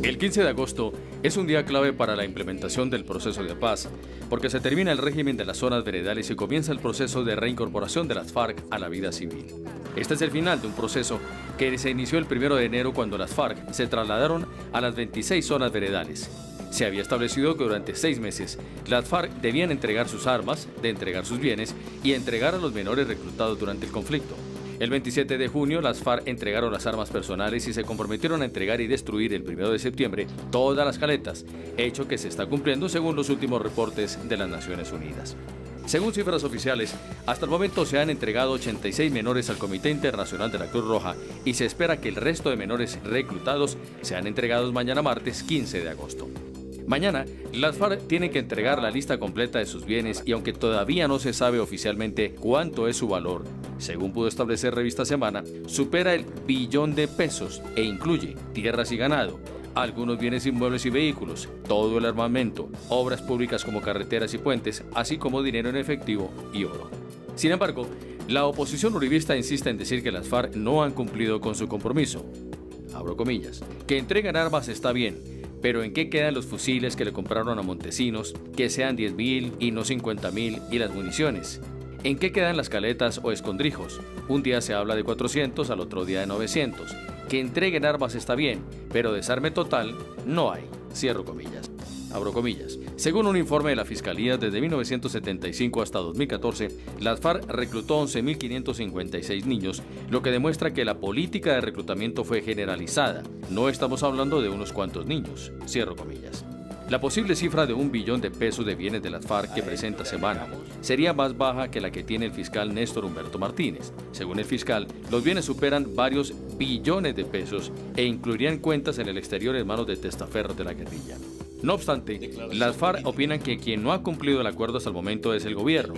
El 15 de agosto es un día clave para la implementación del proceso de paz, porque se termina el régimen de las zonas veredales y comienza el proceso de reincorporación de las FARC a la vida civil. Este es el final de un proceso que se inició el 1 de enero cuando las FARC se trasladaron a las 26 zonas veredales. Se había establecido que durante 6 meses las FARC debían entregar sus armas, de entregar sus bienes y entregar a los menores reclutados durante el conflicto. El 27 de junio, las FARC entregaron las armas personales y se comprometieron a entregar y destruir el 1 de septiembre todas las caletas, hecho que se está cumpliendo según los últimos reportes de las Naciones Unidas. Según cifras oficiales, hasta el momento se han entregado 86 menores al Comité Internacional de la Cruz Roja y se espera que el resto de menores reclutados sean entregados mañana martes 15 de agosto. Mañana, las FARC tienen que entregar la lista completa de sus bienes y aunque todavía no se sabe oficialmente cuánto es su valor, según pudo establecer Revista Semana, supera el billón de pesos e incluye tierras y ganado, algunos bienes inmuebles y vehículos, todo el armamento, obras públicas como carreteras y puentes, así como dinero en efectivo y oro. Sin embargo, la oposición uribista insiste en decir que las FARC no han cumplido con su compromiso. Abro comillas, que entregan armas está bien, pero ¿en qué quedan los fusiles que le compraron a Montesinos, que sean 10.000 y no 50.000 y las municiones? ¿En qué quedan las caletas o escondrijos? Un día se habla de 400, al otro día de 900. Que entreguen armas está bien, pero desarme total no hay. Cierro comillas. Abro comillas. Según un informe de la Fiscalía, desde 1975 hasta 2014, las FARC reclutó 11.556 niños, lo que demuestra que la política de reclutamiento fue generalizada. No estamos hablando de unos cuantos niños. Cierro comillas. La posible cifra de 1 billón de pesos de bienes de las FARC que presenta Semana sería más baja que la que tiene el fiscal Néstor Humberto Martínez. Según el fiscal, los bienes superan varios billones de pesos e incluirían cuentas en el exterior en manos de testaferros de la guerrilla. No obstante, las FARC opinan que quien no ha cumplido el acuerdo hasta el momento es el gobierno.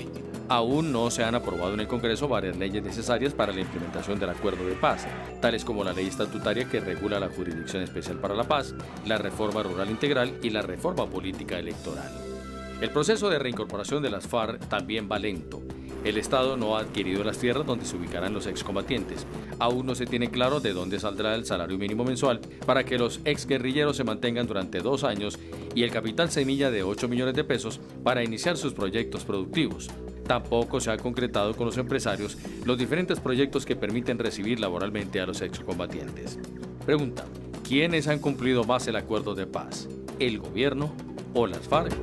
Aún no se han aprobado en el Congreso varias leyes necesarias para la implementación del acuerdo de paz, tales como la ley estatutaria que regula la Jurisdicción Especial para la Paz, la reforma rural integral y la reforma política electoral. El proceso de reincorporación de las FARC también va lento. El Estado no ha adquirido las tierras donde se ubicarán los excombatientes. Aún no se tiene claro de dónde saldrá el salario mínimo mensual para que los exguerrilleros se mantengan durante 2 años y el capital semilla de 8 millones de pesos para iniciar sus proyectos productivos. Tampoco se ha concretado con los empresarios los diferentes proyectos que permiten recibir laboralmente a los excombatientes. Pregunta: ¿quiénes han cumplido más el acuerdo de paz? ¿El gobierno o las FARC?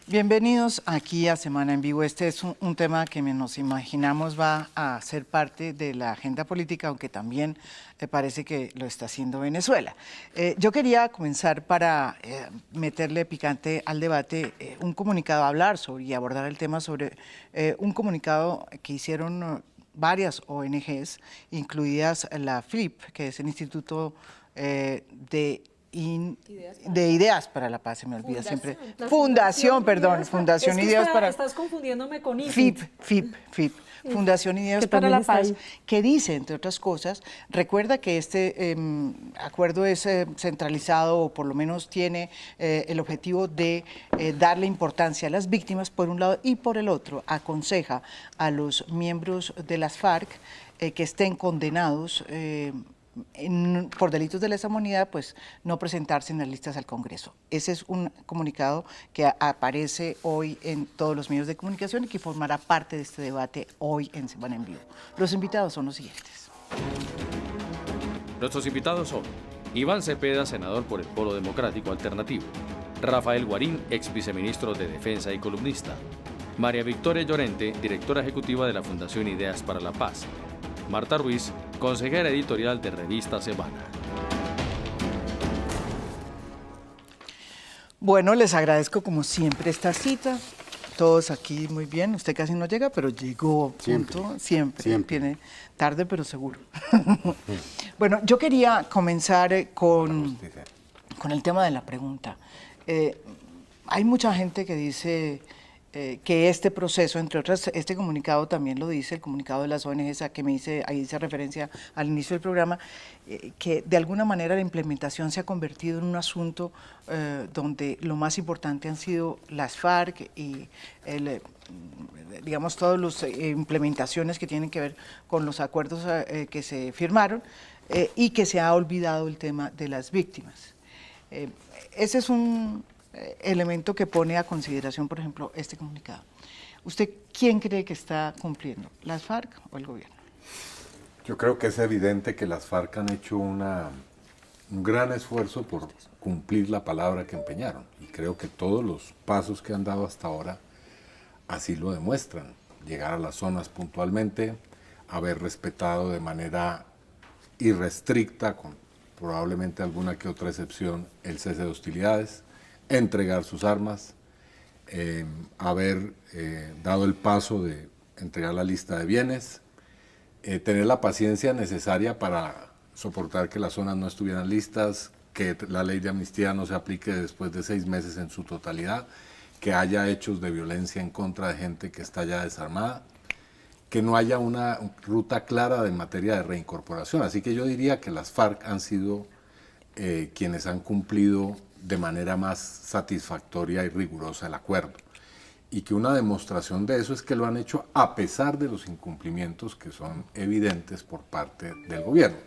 Bienvenidos aquí a Semana en Vivo. Este es un tema que nos imaginamos va a ser parte de la agenda política, aunque también parece que lo está haciendo Venezuela. Yo quería comenzar para meterle picante al debate un comunicado, hablar sobre y abordar el tema sobre un comunicado que hicieron varias ONGs, incluidas la FLIP, que es el Instituto de Ideas para la Paz, se me olvida siempre. Fundación Ideas para... Estás confundiéndome con IFIP. FIP. Fundación Ideas para la Paz, que dice, entre otras cosas, recuerda que este acuerdo es centralizado, o por lo menos tiene el objetivo de darle importancia a las víctimas, por un lado, y por el otro, aconseja a los miembros de las FARC que estén condenados por delitos de lesa humanidad, pues no presentarse en las listas al Congreso. Ese es un comunicado que aparece hoy en todos los medios de comunicación y que formará parte de este debate hoy en Semana en Vivo. Los invitados son los siguientes. Nuestros invitados son Iván Cepeda, senador por el Polo Democrático Alternativo; Rafael Guarín, ex viceministro de Defensa y columnista; María Victoria Llorente, directora ejecutiva de la Fundación Ideas para la Paz; Marta Ruiz, consejera editorial de Revista Semana. Bueno, les agradezco como siempre esta cita. Todos aquí muy bien. Usted casi no llega, pero llegó punto. Siempre. Viene tarde, pero seguro. Bueno, yo quería comenzar con el tema de la pregunta. Hay mucha gente que dice que este proceso, entre otras, este comunicado también lo dice, el comunicado de las ONGs a que ahí hice referencia al inicio del programa, que de alguna manera la implementación se ha convertido en un asunto donde lo más importante han sido las FARC y digamos todas las implementaciones que tienen que ver con los acuerdos que se firmaron y que se ha olvidado el tema de las víctimas. Ese es un elemento que pone a consideración, por ejemplo, este comunicado. ¿Usted quién cree que está cumpliendo, las FARC o el gobierno? Yo creo que es evidente que las FARC han hecho un gran esfuerzo por cumplir la palabra que empeñaron. Y creo que todos los pasos que han dado hasta ahora así lo demuestran. Llegar a las zonas puntualmente, haber respetado de manera irrestricta, con probablemente alguna que otra excepción, el cese de hostilidades, entregar sus armas, haber dado el paso de entregar la lista de bienes, tener la paciencia necesaria para soportar que las zonas no estuvieran listas, que la ley de amnistía no se aplique después de 6 meses en su totalidad, que haya hechos de violencia en contra de gente que está ya desarmada, que no haya una ruta clara en materia de reincorporación. Así que yo diría que las FARC han sido quienes han cumplido de manera más satisfactoria y rigurosa el acuerdo. Y que una demostración de eso es que lo han hecho a pesar de los incumplimientos que son evidentes por parte del gobierno,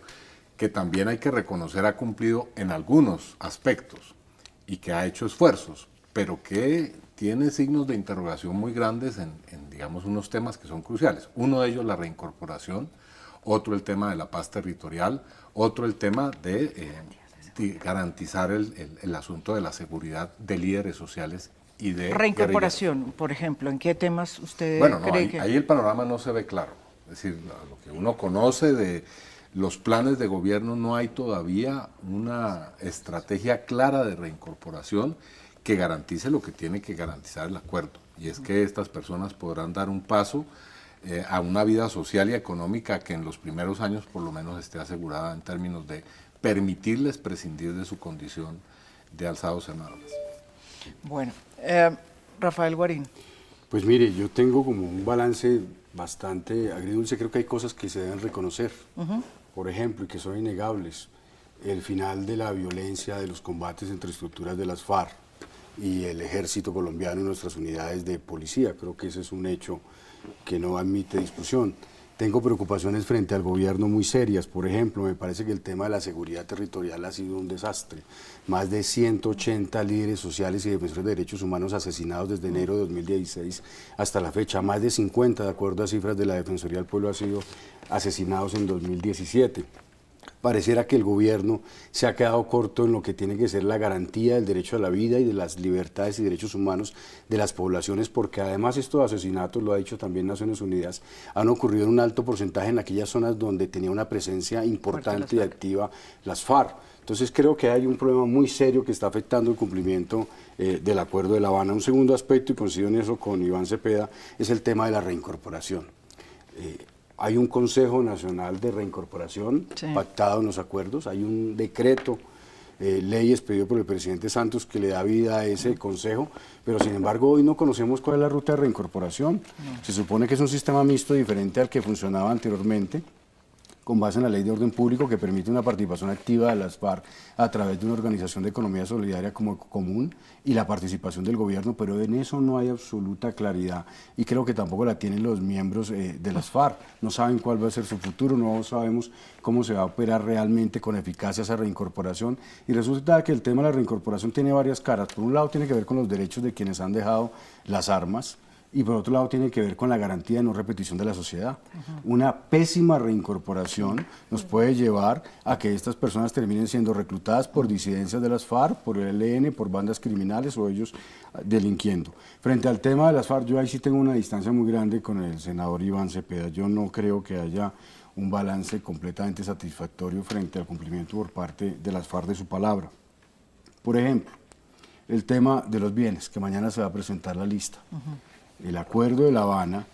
que también hay que reconocer ha cumplido en algunos aspectos y que ha hecho esfuerzos, pero que tiene signos de interrogación muy grandes en digamos, unos temas que son cruciales. Uno de ellos la reincorporación, otro el tema de la paz territorial, otro el tema de garantizar el asunto de la seguridad de líderes sociales y de reincorporación, guerrillas. Por ejemplo, ¿en qué temas usted cree que...? Ahí el panorama no se ve claro. Es decir, lo que uno conoce de los planes de gobierno, no hay todavía una estrategia clara de reincorporación que garantice lo que tiene que garantizar el acuerdo. Y es que estas personas podrán dar un paso a una vida social y económica que en los primeros años por lo menos esté asegurada en términos de permitirles prescindir de su condición de alzados en armas. Bueno, Rafael Guarín. Pues mire, yo tengo como un balance bastante agridulce. Creo que hay cosas que se deben reconocer, por ejemplo, y que son innegables. El final de la violencia de los combates entre estructuras de las FARC y el ejército colombiano y nuestras unidades de policía. Creo que ese es un hecho que no admite discusión. Tengo preocupaciones frente al gobierno muy serias. Por ejemplo, me parece que el tema de la seguridad territorial ha sido un desastre. Más de 180 líderes sociales y defensores de derechos humanos asesinados desde enero de 2016 hasta la fecha. Más de 50, de acuerdo a cifras de la Defensoría del Pueblo, han sido asesinados en 2017. Pareciera que el gobierno se ha quedado corto en lo que tiene que ser la garantía del derecho a la vida y de las libertades y derechos humanos de las poblaciones, porque además estos asesinatos, lo ha dicho también Naciones Unidas, han ocurrido en un alto porcentaje en aquellas zonas donde tenía una presencia importante y activa las FARC. Entonces creo que hay un problema muy serio que está afectando el cumplimiento del Acuerdo de La Habana. Un segundo aspecto, y coincido en eso con Iván Cepeda, es el tema de la reincorporación. Hay un Consejo Nacional de Reincorporación pactado en los acuerdos, hay un decreto, ley expedido por el presidente Santos que le da vida a ese consejo, pero sin embargo hoy no conocemos cuál es la ruta de reincorporación. Se supone que es un sistema mixto diferente al que funcionaba anteriormente, con base en la Ley de Orden Público, que permite una participación activa de las FARC a través de una organización de economía solidaria como común y la participación del gobierno, pero en eso no hay absoluta claridad y creo que tampoco la tienen los miembros de las FARC. No saben cuál va a ser su futuro, no sabemos cómo se va a operar realmente con eficacia esa reincorporación y resulta que el tema de la reincorporación tiene varias caras. Por un lado tiene que ver con los derechos de quienes han dejado las armas, y por otro lado tiene que ver con la garantía de no repetición de la sociedad. Una pésima reincorporación nos puede llevar a que estas personas terminen siendo reclutadas por disidencias de las FARC, por el ELN, por bandas criminales o ellos delinquiendo. Frente al tema de las FARC, yo ahí sí tengo una distancia muy grande con el senador Iván Cepeda. Yo no creo que haya un balance completamente satisfactorio frente al cumplimiento por parte de las FARC de su palabra. Por ejemplo, el tema de los bienes, que mañana se va a presentar la lista. El Acuerdo de La Habana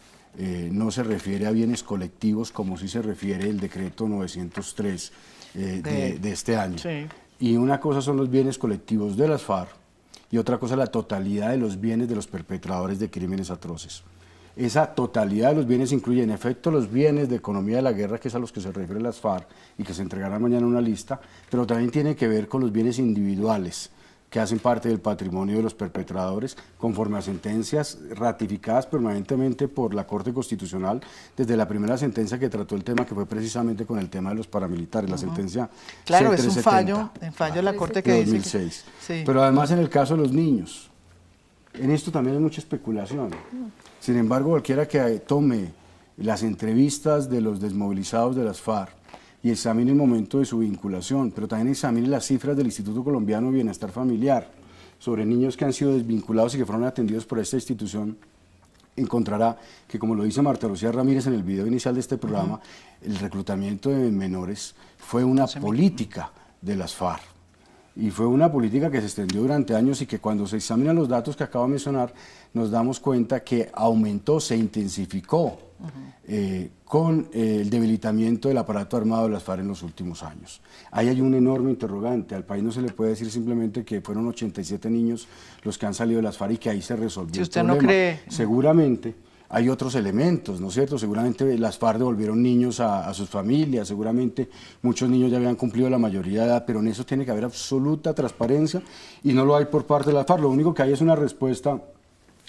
no se refiere a bienes colectivos como sí se refiere el decreto 903 de este año. Sí. Y una cosa son los bienes colectivos de las FARC y otra cosa la totalidad de los bienes de los perpetradores de crímenes atroces. Esa totalidad de los bienes incluye en efecto los bienes de economía de la guerra, que es a los que se refiere las FARC y que se entregará mañana una lista, pero también tiene que ver con los bienes individuales que hacen parte del patrimonio de los perpetradores, conforme a sentencias ratificadas permanentemente por la Corte Constitucional, desde la primera sentencia que trató el tema, que fue precisamente con el tema de los paramilitares, la sentencia Claro, C370, es un fallo de la Corte que de dice 2006. sí. Pero además en el caso de los niños, en esto también hay mucha especulación. Sin embargo, cualquiera que tome las entrevistas de los desmovilizados de las FARC y examine el momento de su vinculación, pero también examine las cifras del Instituto Colombiano de Bienestar Familiar sobre niños que han sido desvinculados y que fueron atendidos por esta institución, encontrará que, como lo dice Marta Lucía Ramírez en el video inicial de este programa, el reclutamiento de menores fue una política de las FARC. Y fue una política que se extendió durante años y que cuando se examinan los datos que acabo de mencionar, nos damos cuenta que aumentó, se intensificó con el debilitamiento del aparato armado de las FARC en los últimos años. Ahí hay un enorme interrogante. Al país no se le puede decir simplemente que fueron 87 niños los que han salido de las FARC y que ahí se resolvió el problema. ¿No cree? Seguramente hay otros elementos, ¿no es cierto? Seguramente las FARC devolvieron niños a sus familias, seguramente muchos niños ya habían cumplido la mayoría de edad, pero en eso tiene que haber absoluta transparencia y no lo hay por parte de las FARC. Lo único que hay es una respuesta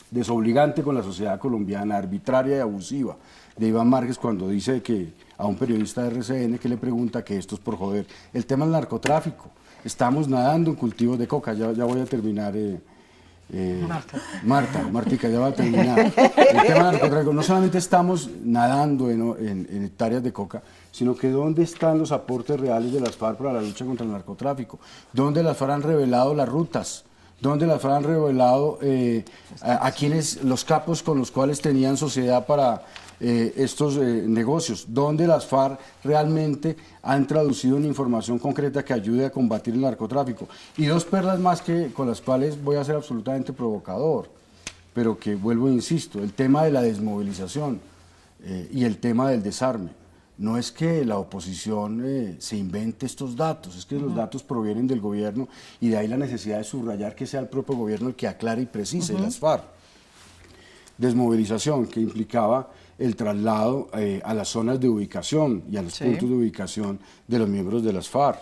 desobligante con la sociedad colombiana, arbitraria y abusiva, de Iván Márquez cuando dice que a un periodista de RCN que le pregunta que esto es por joder. El tema del narcotráfico, estamos nadando en cultivos de coca, ya voy a terminar. Martica, ya va a terminar. El tema del narcotráfico, no solamente estamos nadando en hectáreas de coca, sino que ¿dónde están los aportes reales de las FARC para la lucha contra el narcotráfico? ¿Dónde las FARC han revelado las rutas? ¿Dónde las FARC han revelado a quienes, los capos con los cuales tenían sociedad para estos negocios? ¿Dónde las FARC realmente han traducido una información concreta que ayude a combatir el narcotráfico? Y dos perlas más con las cuales voy a ser absolutamente provocador, pero que vuelvo e insisto, el tema de la desmovilización y el tema del desarme. No es que la oposición se invente estos datos, es que los datos provienen del gobierno y de ahí la necesidad de subrayar que sea el propio gobierno el que aclare y precise las FARC. Desmovilización, que implicaba el traslado a las zonas de ubicación y a los puntos de ubicación de los miembros de las FARC.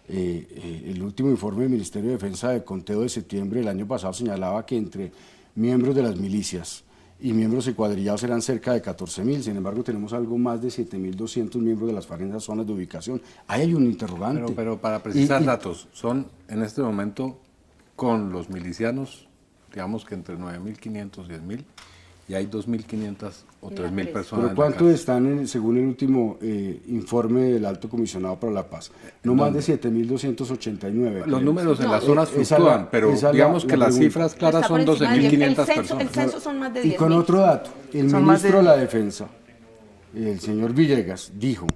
El último informe del Ministerio de Defensa de conteo de septiembre del año pasado señalaba que entre miembros de las milicias y miembros encuadrillados eran cerca de 14.000, sin embargo tenemos algo más de 7.200 miembros de las FARC en las zonas de ubicación. Ahí hay un interrogante. Pero para precisar datos, son en este momento con los milicianos, digamos que entre 9.500 y 10.000, y hay 2.500 o 3.000 personas. ¿Pero cuántos están, según el último informe del Alto Comisionado para la Paz? No más de 7.289. Los números en las zonas fluctúan, pero digamos que las cifras claras son 12.500 personas. El censo son más de 10.000. Y con otro dato, el ministro de la Defensa, el señor Villegas, dijo,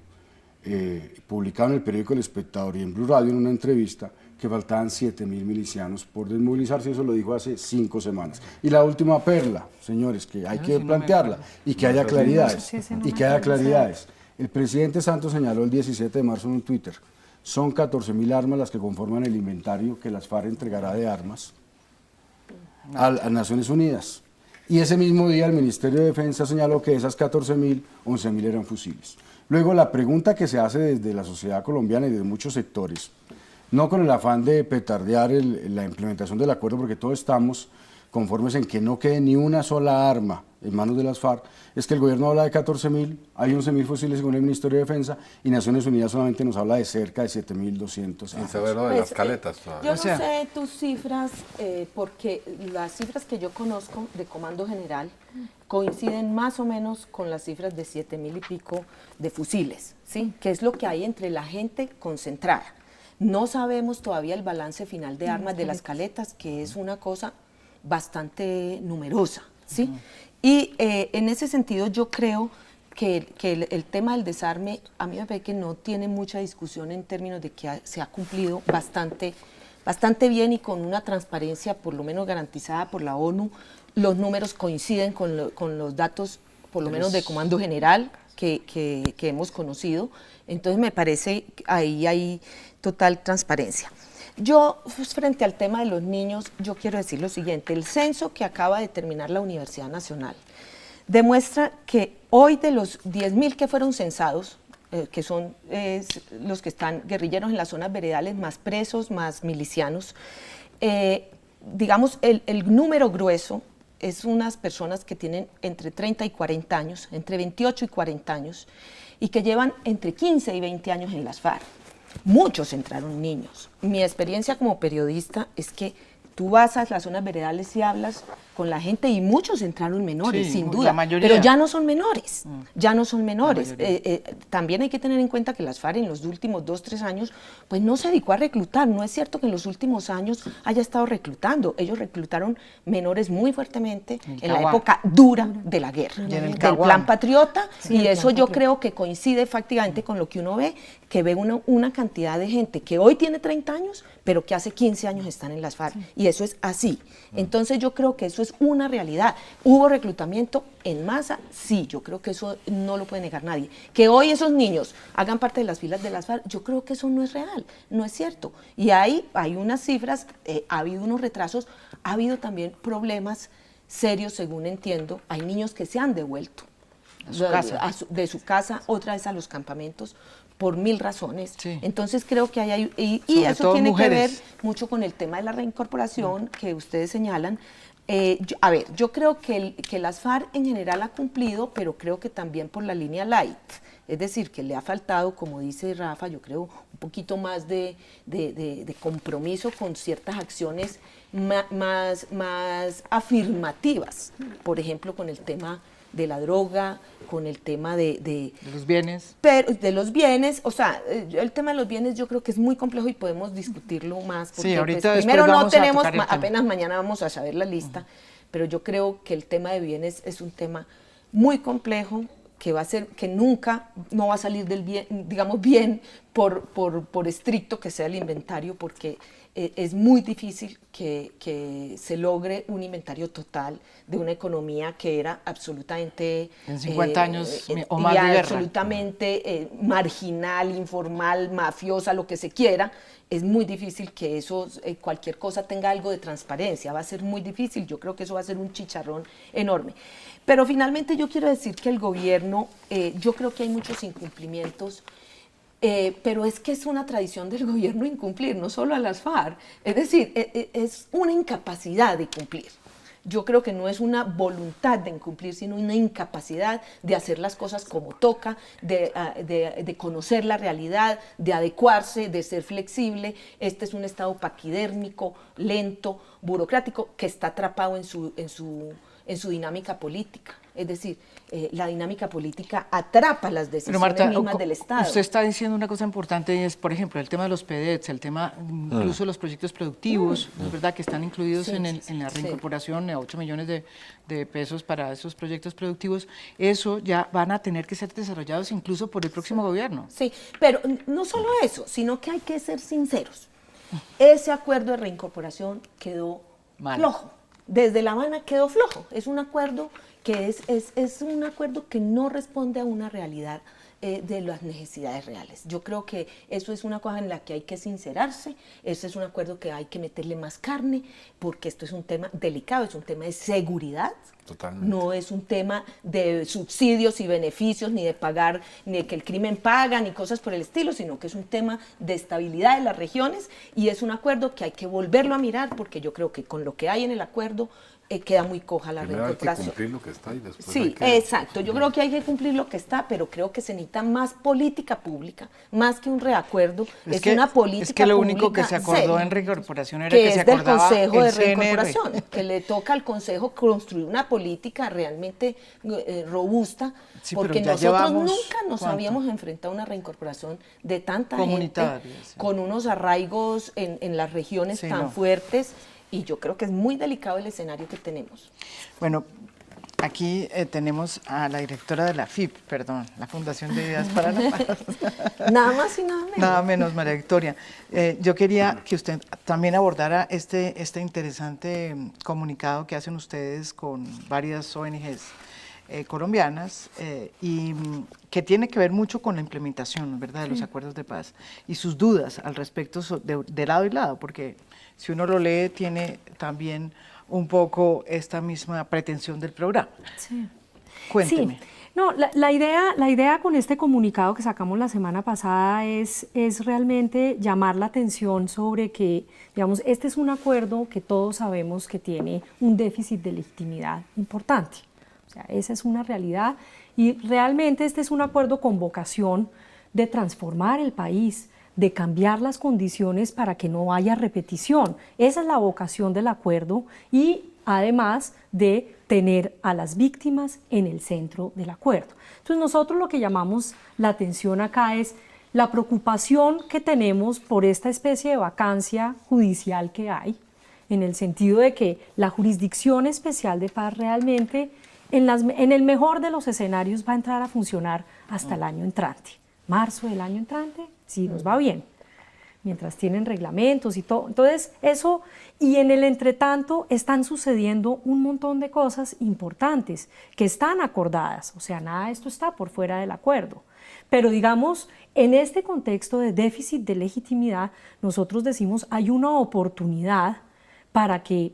publicado en el periódico El Espectador y en Blue Radio en una entrevista, que faltaban 7.000 milicianos por desmovilizarse, eso lo dijo hace 5 semanas. Y la última perla, señores, que hay que plantearla y que haya claridades, El presidente Santos señaló el 17 de marzo en un Twitter, son 14.000 armas las que conforman el inventario que las FARC entregará de armas a Naciones Unidas. Y ese mismo día el Ministerio de Defensa señaló que de esas 14.000, 11.000 eran fusiles. Luego la pregunta que se hace desde la sociedad colombiana y de muchos sectores, no con el afán de petardear la implementación del acuerdo, porque todos estamos conformes en que no quede ni una sola arma en manos de las FARC, es que el gobierno habla de 14.000, hay 11.000 fusiles según el Ministerio de Defensa, y Naciones Unidas solamente nos habla de cerca de 7.200. Sin saber lo de las caletas todavía. Yo no sé tus cifras, porque las cifras que yo conozco de Comando General coinciden más o menos con las cifras de 7.000 y pico de fusiles, ¿sí? Que es lo que hay entre la gente concentrada. No sabemos todavía el balance final de armas de las caletas, que es una cosa bastante numerosa, ¿sí? Y en ese sentido yo creo que el tema del desarme, a mí me parece que no tiene mucha discusión en términos de que se ha cumplido bastante bien y con una transparencia por lo menos garantizada por la ONU. Los números coinciden con los datos, por lo menos de Comando General, que hemos conocido. Entonces me parece que ahí hay total transparencia. Yo, pues, frente al tema de los niños, yo quiero decir lo siguiente. El censo que acaba de terminar la Universidad Nacional demuestra que hoy de los 10.000 que fueron censados, que son los que están guerrilleros en las zonas veredales, más presos, más milicianos, digamos, el número grueso es unas personas que tienen entre 30 y 40 años, entre 28 y 40 años, y que llevan entre 15 y 20 años en las FARC. Muchos entraron niños. Mi experiencia como periodista es que tú vas a las zonas veredales y hablas con la gente y muchos entraron menores, Sí, sin la duda, mayoría. pero ya no son menores, ya no son menores. También hay que tener en cuenta que las FARC en los últimos 2, 3 años, pues no se dedicó a reclutar. No es cierto que en los últimos años haya estado reclutando. Ellos reclutaron menores muy fuertemente en la época dura de la guerra, del Plan Patriota, y eso yo creo que coincide prácticamente con lo que uno ve, que ve una cantidad de gente que hoy tiene 30 años, pero que hace 15 años están en las FARC, y eso es así. Entonces yo creo que eso es una realidad. ¿Hubo reclutamiento en masa? Sí, yo creo que eso no lo puede negar nadie. Que hoy esos niños hagan parte de las filas de las FARC, yo creo que eso no es real, no es cierto. Y hay unas cifras, ha habido unos retrasos, ha habido también problemas serios, según entiendo. Hay niños que se han devuelto de su casa otra vez a los campamentos, por 1000 razones. Sí. Entonces creo que hay y eso tiene que ver mucho con el tema de la reincorporación que ustedes señalan. Yo creo que las FARC en general ha cumplido, pero creo que también por la línea light. Es decir, que le ha faltado, como dice Rafa, yo creo un poquito más de compromiso con ciertas acciones más afirmativas. Por ejemplo, con el tema de la droga, con el tema de los bienes. Pero de los bienes, o sea, el tema de los bienes yo creo que es muy complejo y podemos discutirlo más. Porque, sí, ahorita pues, primero no tenemos, apenas mañana vamos a saber la lista, pero yo creo que el tema de bienes es un tema muy complejo, que va a ser, que nunca no va a salir del bien, digamos bien, por estricto que sea el inventario, porque es muy difícil que se logre un inventario total de una economía que era absolutamente... En 50 años o más de guerra. Absolutamente marginal, informal, mafiosa, lo que se quiera. Es muy difícil que eso, cualquier cosa tenga algo de transparencia. Va a ser muy difícil. Yo creo que eso va a ser un chicharrón enorme. Pero finalmente yo quiero decir que el gobierno, yo creo que hay muchos incumplimientos. Pero es que es una tradición del gobierno incumplir, no solo a las FARC, es decir, es una incapacidad de cumplir. Yo creo que no es una voluntad de incumplir, sino una incapacidad de hacer las cosas como toca, de conocer la realidad, de adecuarse, de ser flexible. Este es un Estado paquidérmico, lento, burocrático, que está atrapado en su dinámica política. Es decir, la dinámica política atrapa las decisiones mismas del Estado. Usted está diciendo una cosa importante y es, por ejemplo, el tema de los PEDETs, el tema incluso de los proyectos productivos, es verdad que están incluidos en la reincorporación de 8 millones de pesos para esos proyectos productivos. Eso ya van a tener que ser desarrollados incluso por el próximo gobierno. Sí, pero no solo eso, sino que hay que ser sinceros. Ese acuerdo de reincorporación quedó flojo. Desde La Habana quedó flojo. Es un acuerdo que es un acuerdo que no responde a una realidad de las necesidades reales. Yo creo que eso es una cosa en la que hay que sincerarse, ese es un acuerdo que hay que meterle más carne, porque esto es un tema delicado, es un tema de seguridad. Totalmente. No es un tema de subsidios y beneficios, ni de pagar, ni de que el crimen paga, ni cosas por el estilo, sino que es un tema de estabilidad de las regiones, y es un acuerdo que hay que volverlo a mirar, porque yo creo que con lo que hay en el acuerdo queda muy coja la reincorporación. Hay que cumplir lo que está y después sí, exacto. Yo creo que hay que cumplir lo que está, pero creo que se necesita más política pública, más que un reacuerdo. Es una política pública. Es que lo único que se acordó en reincorporación era que se acordaba del Consejo de Reincorporación, que le toca al Consejo construir una política realmente robusta, sí, porque nosotros nunca nos habíamos enfrentado a una reincorporación de tanta gente, con unos arraigos en las regiones tan fuertes. Y yo creo que es muy delicado el escenario que tenemos. Bueno, aquí tenemos a la directora de la FIP, perdón, la Fundación de Ideas para la Paz. Nada más y nada menos. Nada menos, María Victoria. Yo quería que usted también abordara este interesante comunicado que hacen ustedes con varias ONGs colombianas y que tiene que ver mucho con la implementación, ¿verdad?, de los acuerdos de paz y sus dudas al respecto de lado y lado, porque si uno lo lee tiene también un poco esta misma pretensión del programa. Sí. Cuénteme. Sí. No, la idea con este comunicado que sacamos la semana pasada es realmente llamar la atención sobre que, digamos, este es un acuerdo que todos sabemos que tiene un déficit de legitimidad importante. O sea, esa es una realidad y realmente este es un acuerdo con vocación de transformar el país, de cambiar las condiciones para que no haya repetición. Esa es la vocación del acuerdo y además de tener a las víctimas en el centro del acuerdo. Entonces nosotros lo que llamamos la atención acá es la preocupación que tenemos por esta especie de vacancia judicial que hay, en el sentido de que la Jurisdicción Especial de Paz realmente, en el mejor de los escenarios, va a entrar a funcionar hasta el año entrante. Marzo del año entrante, si nos va bien, mientras tienen reglamentos y todo. Entonces, eso, y en el entretanto están sucediendo un montón de cosas importantes que están acordadas, o sea, nada de esto está por fuera del acuerdo. Pero digamos, en este contexto de déficit de legitimidad, nosotros decimos hay una oportunidad para que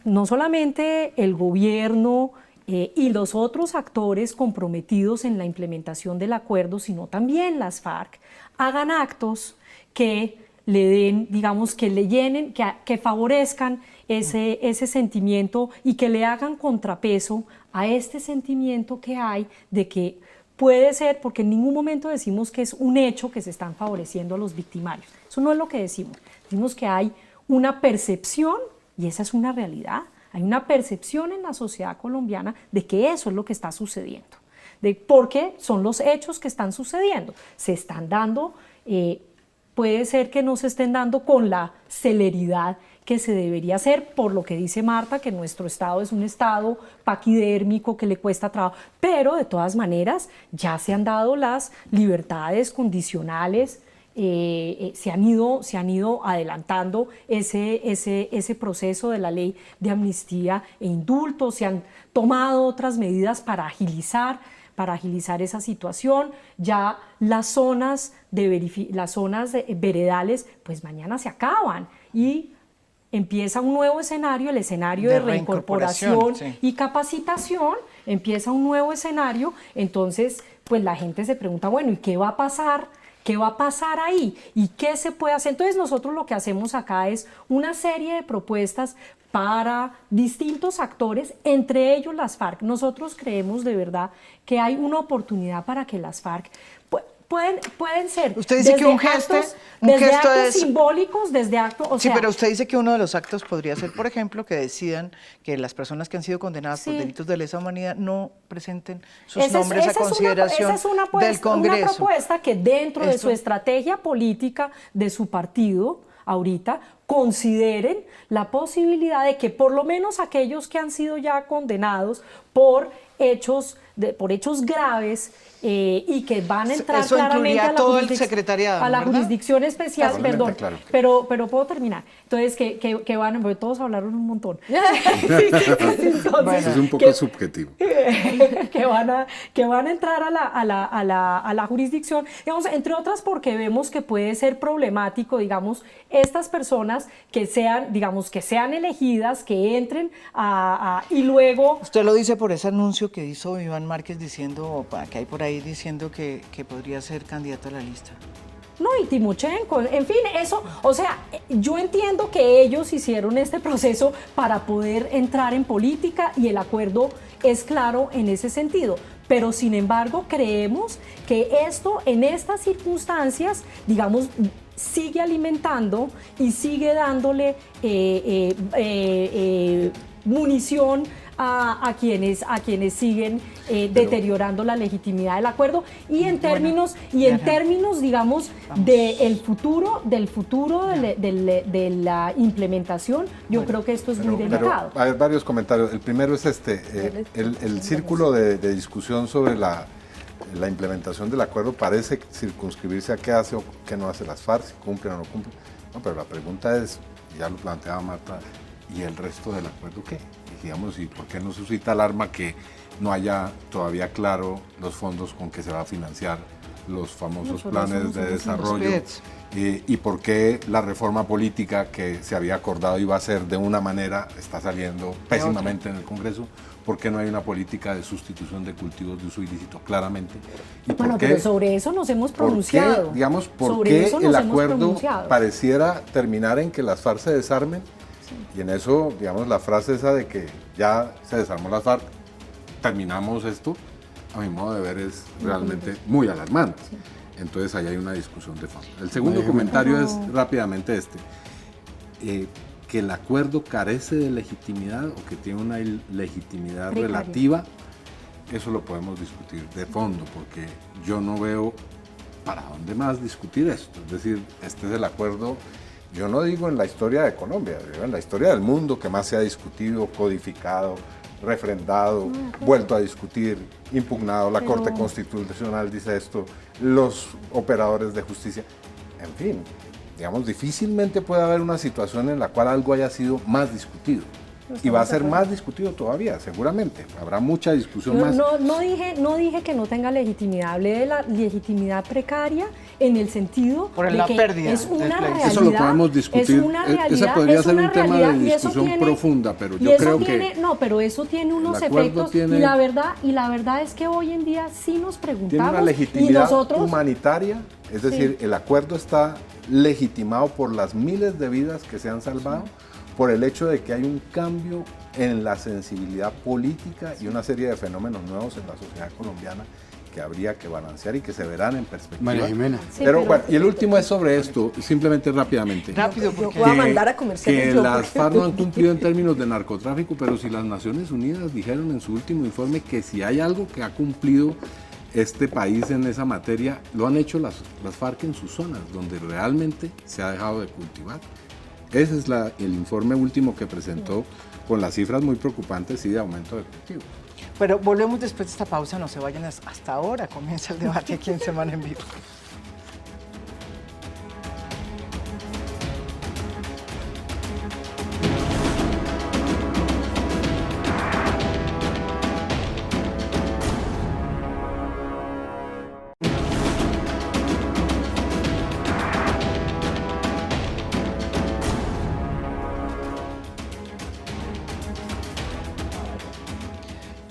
no solamente el gobierno y los otros actores comprometidos en la implementación del acuerdo, sino también las FARC, hagan actos que le den, digamos, que le llenen, que favorezcan ese sentimiento y que le hagan contrapeso a este sentimiento que hay de que puede ser, porque en ningún momento decimos que es un hecho que se están favoreciendo a los victimarios. Eso no es lo que decimos. Decimos que hay una percepción, y esa es una realidad, hay una percepción en la sociedad colombiana de que eso es lo que está sucediendo. Porque son los hechos que están sucediendo. Se están dando, puede ser que no se estén dando con la celeridad que se debería hacer, por lo que dice Marta, que nuestro Estado es un Estado paquidérmico que le cuesta trabajo, pero de todas maneras ya se han dado las libertades condicionales, se han ido adelantando ese proceso de la ley de amnistía e indulto, se han tomado otras medidas para agilizar esa situación. Ya las zonas veredales pues mañana se acaban y empieza un nuevo escenario, el escenario de reincorporación sí, y capacitación, empieza un nuevo escenario. Entonces pues la gente se pregunta, bueno, ¿y qué va a pasar? ¿Qué va a pasar ahí? ¿Y qué se puede hacer? Entonces nosotros lo que hacemos acá es una serie de propuestas para distintos actores, entre ellos las FARC. Nosotros creemos de verdad que hay una oportunidad para que las FARC pueden ser. Usted dice que un gesto actos simbólicos, desde actos. Sí, pero usted dice que uno de los actos podría ser, por ejemplo, que decidan que las personas que han sido condenadas por delitos de lesa humanidad no presenten sus nombres a consideración del Congreso. Una propuesta que dentro de su estrategia política de su partido ahorita consideren la posibilidad de que por lo menos aquellos que han sido ya condenados por hechos graves y que van a entrar claramente a la jurisdicción especial, perdón, claro. pero puedo terminar. Entonces, que van, porque todos hablaron un montón. Entonces, bueno, es un poco subjetivo. Que van a entrar a la jurisdicción, digamos, entre otras porque vemos que puede ser problemático, digamos, estas personas que sean elegidas, que entren y luego... Usted lo dice por ese anuncio que hizo Iván Márquez diciendo, que hay por ahí diciendo que podría ser candidato a la lista. No, y Timochenko, en fin, eso, o sea, yo entiendo que ellos hicieron este proceso para poder entrar en política y el acuerdo es claro en ese sentido, pero sin embargo creemos que esto en estas circunstancias, digamos, sigue alimentando y sigue dándole munición a quienes siguen deteriorando la legitimidad del acuerdo y en términos digamos del futuro de la implementación. Yo creo que esto es muy delicado. Hay varios comentarios. El primero es el círculo de discusión sobre la implementación del acuerdo parece circunscribirse a qué hace o qué no hace las FARC, si cumplen o no cumplen. No, pero la pregunta es, ya lo planteaba Marta, ¿y el resto del acuerdo qué? Digamos, ¿y por qué no suscita alarma que no haya todavía claro los fondos con que se va a financiar los famosos planes de desarrollo, y por qué la reforma política que se había acordado iba a ser de una manera está saliendo pésimamente en el Congreso, por qué no hay una política de sustitución de cultivos de uso ilícito claramente. ¿Y bueno, pero sobre eso nos hemos pronunciado. ¿Por qué el acuerdo pareciera terminar en que las FARC se desarmen? Sí. Y en eso, digamos, la frase esa de que ya se desarmó las FARC, terminamos esto, a mi modo de ver es realmente muy alarmante. Sí. Entonces ahí hay una discusión de fondo. El segundo comentario es rápidamente este, que el acuerdo carece de legitimidad o que tiene una legitimidad relativa, eso lo podemos discutir de fondo, porque yo no veo para dónde más discutir esto. Es decir, este es el acuerdo, yo no digo en la historia de Colombia, digo en la historia del mundo que más se ha discutido, codificado, refrendado, vuelto a discutir, impugnado, la Corte Constitucional dice esto, los operadores de justicia, en fin, digamos, difícilmente puede haber una situación en la cual algo haya sido más discutido. Y va a ser más discutido todavía, seguramente. Habrá mucha discusión más. No dije que no tenga legitimidad, hablé de la legitimidad precaria en el sentido de que pérdida es una realidad. Eso lo podemos discutir. Es una realidad, esa podría ser un tema de discusión profunda, pero yo creo que... No, pero eso tiene unos efectos y la verdad es que hoy en día sí nos preguntamos. Tiene una legitimidad humanitaria, es decir, el acuerdo está legitimado por las miles de vidas que se han salvado, por el hecho de que hay un cambio en la sensibilidad política y una serie de fenómenos nuevos en la sociedad colombiana que habría que balancear y que se verán en perspectiva. María Jimena. Sí, pero bueno, y el último es sobre esto, simplemente rápidamente. Rápido, porque voy a mandar a comerciales. Que las FARC no han cumplido en términos de narcotráfico, pero si las Naciones Unidas dijeron en su último informe que si hay algo que ha cumplido este país en esa materia, lo han hecho las FARC en sus zonas, donde realmente se ha dejado de cultivar. Ese es el informe último que presentó, con las cifras muy preocupantes y de aumento de cultivo. Pero volvemos después de esta pausa, no se vayan hasta ahora, comienza el debate aquí en Semana en Vivo.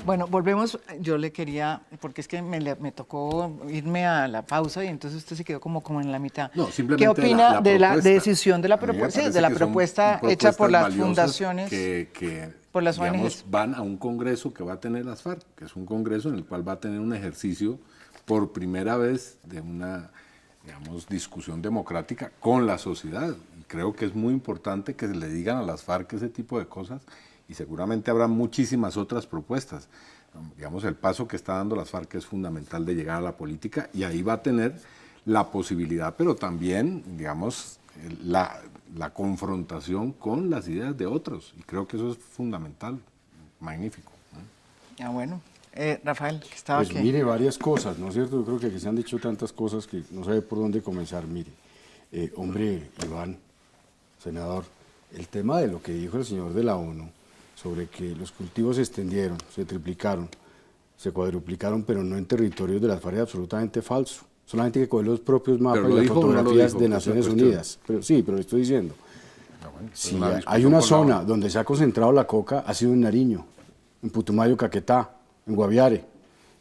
Bueno, volvemos, yo le quería, porque es que me tocó irme a la pausa y entonces usted se quedó como en la mitad. No, simplemente ¿qué opina de la decisión de la propuesta? Sí, de la propuesta hecha por las fundaciones, por las ONGs? Digamos, van a un congreso que va a tener las FARC, que es un congreso en el cual va a tener un ejercicio por primera vez de una, digamos, discusión democrática con la sociedad. Y creo que es muy importante que le digan a las FARC ese tipo de cosas, y seguramente habrá muchísimas otras propuestas. Digamos, el paso que está dando las FARC es fundamental de llegar a la política, y ahí va a tener la posibilidad, pero también, digamos, la confrontación con las ideas de otros, y creo que eso es fundamental, magnífico. Ah, bueno. Rafael, que estaba pues aquí. Mire, varias cosas, ¿no es cierto? Yo creo que aquí se han dicho tantas cosas que no sabe por dónde comenzar. Mire, hombre, Iván, senador, el tema de lo que dijo el señor de la ONU, sobre que los cultivos se extendieron, se triplicaron, se cuadruplicaron, pero no en territorios de las FARC, es absolutamente falso. Solamente hay que coger los propios mapas y las fotografías de Naciones Unidas. Pero sí, pero le estoy diciendo. Sí, hay una zona donde se ha concentrado la coca, ha sido en Nariño, en Putumayo, Caquetá, en Guaviare.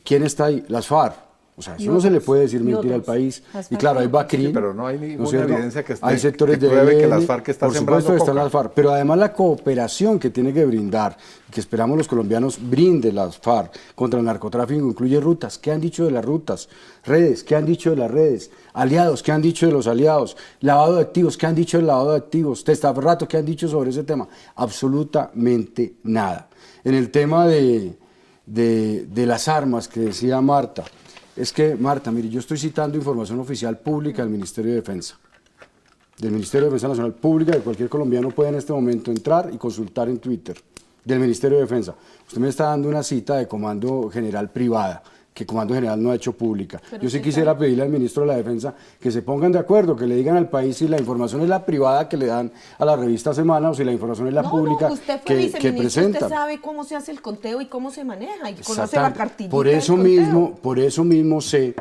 ¿Quién está ahí? Las FARC. O sea, eso no se le puede decir mentira al país. Y claro, hay Bacrin, pero no hay ninguna evidencia que hay sectores de pruebe que las FARC están sembrando coca. Por supuesto están las FARC, pero además la cooperación que tiene que brindar, que esperamos los colombianos brinden las FARC contra el narcotráfico, incluye rutas. ¿Qué han dicho de las rutas? Redes, ¿qué han dicho de las redes? Aliados, ¿qué han dicho de los aliados? Lavado de activos, ¿qué han dicho del lavado de activos? Testaferrato, ¿qué han dicho sobre ese tema? Absolutamente nada. En el tema de las armas que decía Marta, es que, Marta, mire, yo estoy citando información oficial pública del Ministerio de Defensa. Del Ministerio de Defensa Nacional Pública, de cualquier colombiano puede en este momento entrar y consultar en Twitter. Del Ministerio de Defensa. Usted me está dando una cita de Comando General privada, que Comando General no ha hecho pública. Yo sí quisiera pedirle al ministro de la Defensa que se pongan de acuerdo, que le digan al país si la información es la privada que le dan a la revista Semana o si la información es la pública usted fue que presentan. Usted sabe cómo se hace el conteo y cómo se maneja y conoce la cartillita por eso mismo sé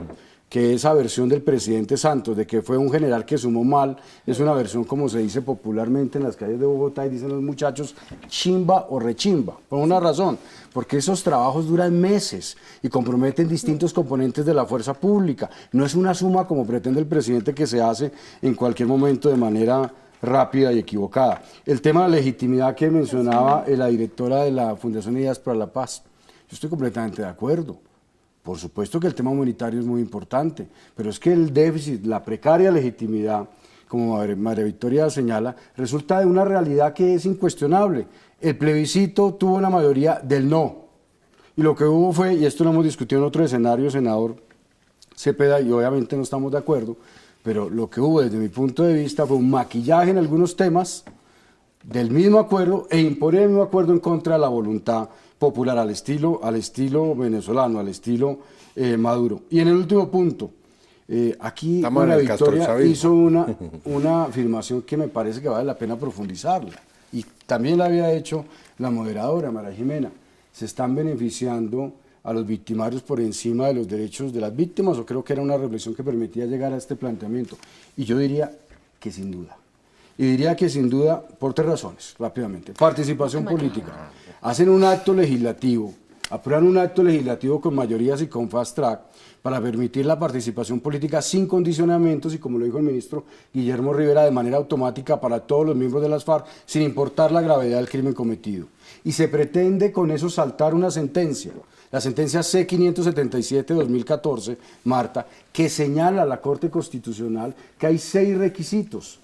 que esa versión del presidente Santos, de que fue un general que sumó mal, es una versión, como se dice popularmente en las calles de Bogotá, y dicen los muchachos, chimba o rechimba, por una razón, porque esos trabajos duran meses y comprometen distintos componentes de la fuerza pública. No es una suma como pretende el presidente que se hace en cualquier momento de manera rápida y equivocada. El tema de la legitimidad que mencionaba la directora de la Fundación Ideas para la Paz, yo estoy completamente de acuerdo. Por supuesto que el tema humanitario es muy importante, pero es que el déficit, la precaria legitimidad, como María Victoria señala, resulta de una realidad que es incuestionable. El plebiscito tuvo una mayoría del no, y lo que hubo fue, y esto lo hemos discutido en otro escenario, senador Cepeda, y obviamente no estamos de acuerdo, pero lo que hubo desde mi punto de vista fue un maquillaje en algunos temas del mismo acuerdo e imponer el mismo acuerdo en contra de la voluntad popular, al estilo venezolano, al estilo Maduro. Y en el último punto, aquí María Victoria hizo una afirmación que me parece que vale la pena profundizarla, y también la había hecho la moderadora María Jimena. Se están beneficiando a los victimarios por encima de los derechos de las víctimas, o creo que era una reflexión que permitía llegar a este planteamiento, y yo diría que sin duda. Y diría que sin duda por 3 razones, rápidamente. Participación política. Hacen un acto legislativo, aprueban un acto legislativo con mayorías y con fast track para permitir la participación política sin condicionamientos y, como lo dijo el ministro Guillermo Rivera, de manera automática para todos los miembros de las FARC, sin importar la gravedad del crimen cometido. Y se pretende con eso saltar una sentencia, la sentencia C-577-2014, Marta, que señala a la Corte Constitucional que hay 6 requisitos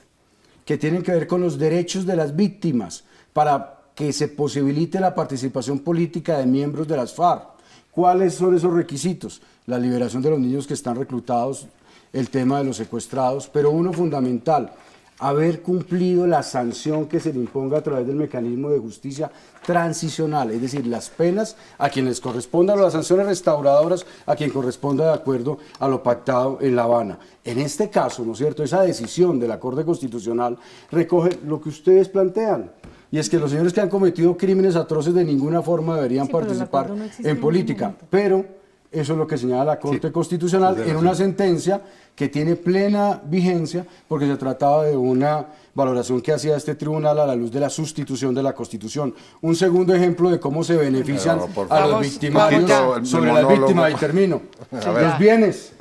que tienen que ver con los derechos de las víctimas para que se posibilite la participación política de miembros de las FARC. ¿Cuáles son esos requisitos? La liberación de los niños que están reclutados, el tema de los secuestrados, pero uno fundamental, haber cumplido la sanción que se le imponga a través del mecanismo de justicia transicional, es decir, las penas a quienes correspondan, o las sanciones restauradoras a quien corresponda de acuerdo a lo pactado en La Habana. En este caso, ¿no es cierto?, esa decisión de la Corte Constitucional recoge lo que ustedes plantean, y es que los señores que han cometido crímenes atroces de ninguna forma deberían participar en política, pero eso es lo que señala la Corte Constitucional en una sentencia que tiene plena vigencia porque se trataba de una valoración que hacía este tribunal a la luz de la sustitución de la Constitución. Un segundo ejemplo de cómo se benefician a los victimarios sobre las víctimas, y termino. Los bienes.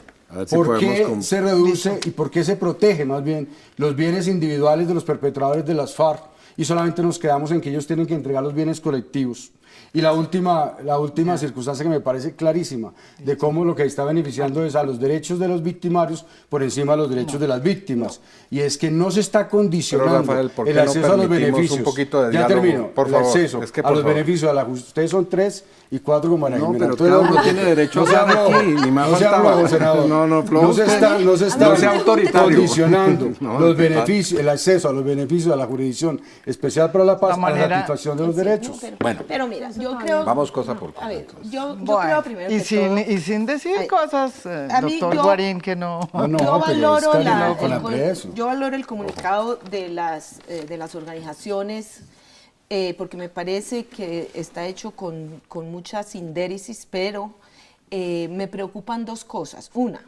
¿Por qué se reduce y por qué se protege más bien los bienes individuales de los perpetradores de las FARC y solamente nos quedamos en que ellos tienen que entregar los bienes colectivos? Y la última circunstancia que me parece clarísima, de cómo lo que está beneficiando es a los derechos de los victimarios por encima de los derechos de las víctimas. Y es que no se está condicionando Rafael, el acceso a los beneficios. Un poquito de diálogo, termino, por favor, el acceso a los beneficios a la justicia. Ustedes son 3 y 4 con María Jimena. No, pero cada uno tiene derecho a hablar aquí, ni más faltaba. No se está condicionando los beneficios, el acceso a los beneficios a la Jurisdicción Especial para la Paz a la satisfacción de los derechos. Pero mira, yo creo... Vamos cosa por cosa. A ver, yo creo primero que todo... Y sin decir cosas, doctor Guarín, que no... Yo valoro el comunicado de las organizaciones, porque me parece que está hecho con mucha sindéresis, pero me preocupan 2 cosas. Una,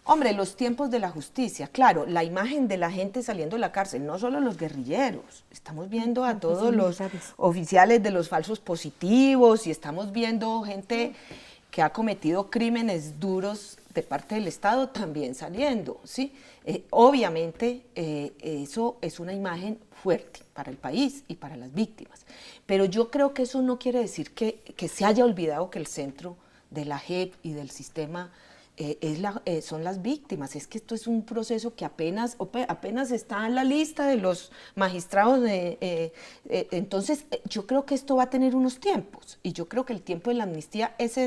hombre, los tiempos de la justicia, claro, la imagen de la gente saliendo de la cárcel, no solo los guerrilleros, estamos viendo a todos los oficiales de los falsos positivos y estamos viendo gente que ha cometido crímenes duros de parte del Estado también saliendo, ¿sí? Obviamente eso es una imagen fuerte para el país y para las víctimas, pero yo creo que eso no quiere decir que se haya olvidado que el centro de la JEP y del sistema son las víctimas. Es que esto es un proceso que apenas está en la lista de los magistrados. Entonces, yo creo que esto va a tener unos tiempos, y yo creo que el tiempo de la amnistía es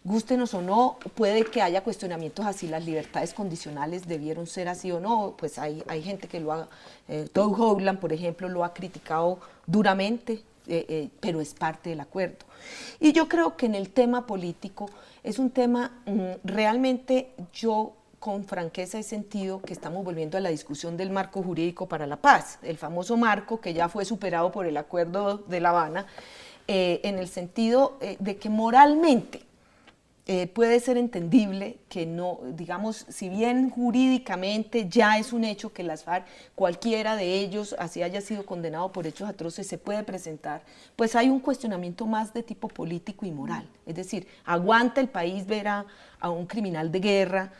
gústenos o no, puede que haya cuestionamientos así, las libertades condicionales debieron ser así o no, pues hay gente que lo ha, Doug Howland, por ejemplo, lo ha criticado duramente, pero es parte del acuerdo. Y yo creo que en el tema político es un tema realmente yo con franqueza he sentido que estamos volviendo a la discusión del marco jurídico para la paz, el famoso marco que ya fue superado por el Acuerdo de La Habana, en el sentido de que moralmente puede ser entendible que no, digamos, si bien jurídicamente ya es un hecho que las FARC, cualquiera de ellos, así haya sido condenado por hechos atroces, se puede presentar, pues hay un cuestionamiento más de tipo político y moral. Es decir, ¿aguanta el país ver a un criminal de guerra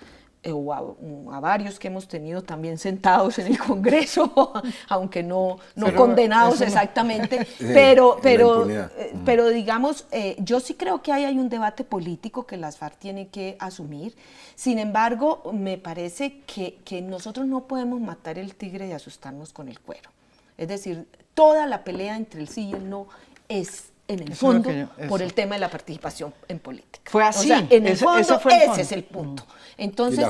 o a varios que hemos tenido también sentados en el Congreso, aunque no condenados exactamente, pero digamos, yo sí creo que hay un debate político que las FARC tienen que asumir. Sin embargo, me parece que nosotros no podemos matar el tigre y asustarnos con el cuero. Es decir, toda la pelea entre el sí y el no es en el fondo por el tema de la participación en política. Fue así. O sea, en el fondo, ese es el punto. Entonces,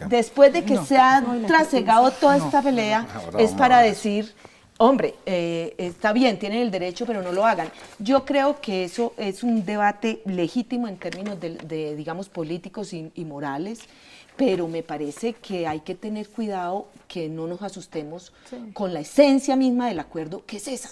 después de que se ha trasegado toda esta pelea, es para decir, hombre, está bien, tienen el derecho, pero no lo hagan. Yo creo que eso es un debate legítimo en términos de digamos, políticos y morales, pero me parece que hay que tener cuidado que no nos asustemos con la esencia misma del acuerdo, que es esa.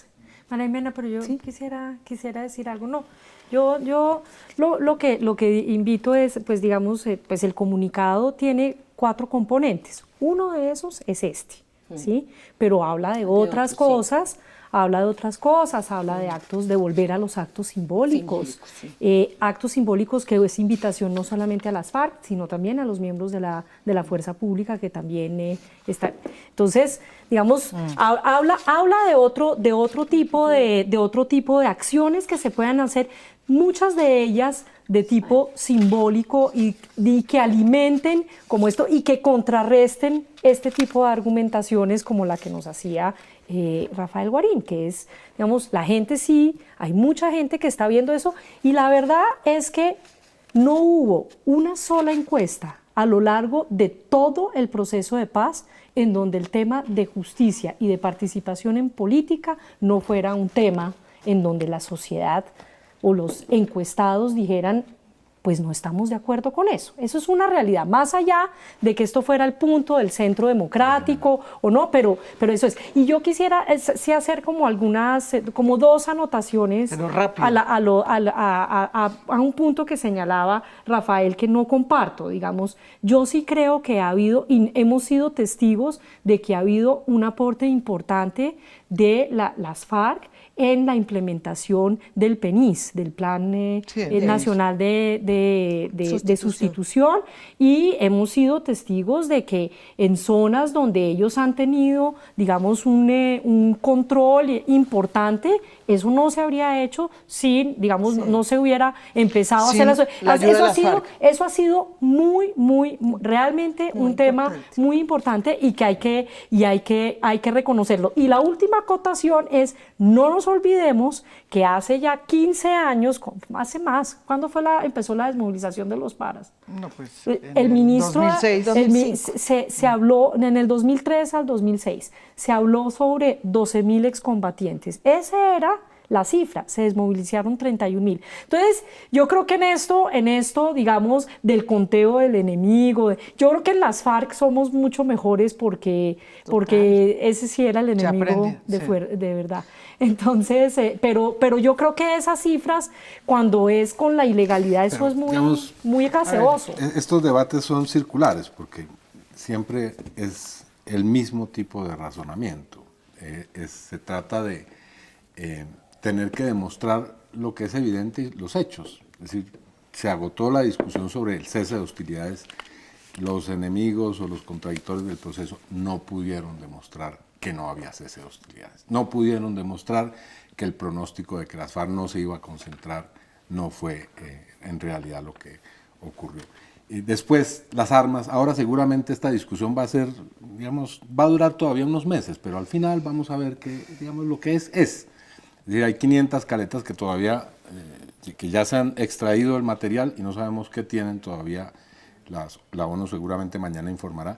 María Jimena, pero yo quisiera decir algo. No, yo lo que invito es, pues digamos, pues el comunicado tiene 4 componentes. Uno de esos es este, ¿sí? Pero habla de otras cosas, habla de actos, de volver a los actos simbólicos. Actos simbólicos que es invitación no solamente a las FARC, sino también a los miembros de la fuerza pública que también están. Entonces, digamos, habla de otro tipo de acciones que se puedan hacer, muchas de ellas de tipo simbólico y que alimenten como esto y que contrarresten este tipo de argumentaciones como la que nos hacía Rafael Guarín, que es, digamos, la gente hay mucha gente que está viendo eso y la verdad es que no hubo una sola encuesta a lo largo de todo el proceso de paz en donde el tema de justicia y de participación en política no fuera un tema en donde la sociedad o los encuestados dijeran, pues no estamos de acuerdo con eso. Eso es una realidad, más allá de que esto fuera el punto del centro democrático o no, pero eso es. Y yo quisiera sí hacer como como 2 anotaciones a un punto que señalaba Rafael que no comparto, digamos. Yo sí creo que ha habido, y hemos sido testigos de que ha habido un aporte importante de las FARC en la implementación del PENIS, del Plan Nacional de Sustitución, y hemos sido testigos de que en zonas donde ellos han tenido, digamos, un control importante, eso no se habría hecho sin, digamos, no se hubiera empezado a hacer eso ha sido realmente un tema muy importante y que hay que reconocerlo. Y la última acotación es, no nos olvidemos que hace ya 15 años, hace más, ¿cuándo empezó la desmovilización de los paras? No, pues, el ministro 2006. Se habló en el 2003 al 2006, se habló sobre 12.000 excombatientes. Esa era la cifra, se desmovilizaron 31.000. Entonces, yo creo que en esto, digamos, del conteo del enemigo, yo creo que en las FARC somos mucho mejores porque ese sí era el enemigo de verdad. Entonces, pero yo creo que esas cifras, cuando es con la ilegalidad, eso es muy gaseoso. Estos debates son circulares porque siempre es el mismo tipo de razonamiento. Se trata de tener que demostrar lo que es evidente y los hechos. Es decir, se agotó la discusión sobre el cese de hostilidades. Los enemigos o los contradictores del proceso no pudieron demostrar que no había cese de hostilidades. No pudieron demostrar que el pronóstico de que las FARC no se iba a concentrar no fue en realidad lo que ocurrió. Y después, las armas. Ahora seguramente esta discusión va a ser, digamos, va a durar todavía unos meses, pero al final vamos a ver que, digamos, lo que es. Es decir, hay 500 caletas que todavía, que ya se han extraído el material y no sabemos qué tienen todavía. La ONU seguramente mañana informará.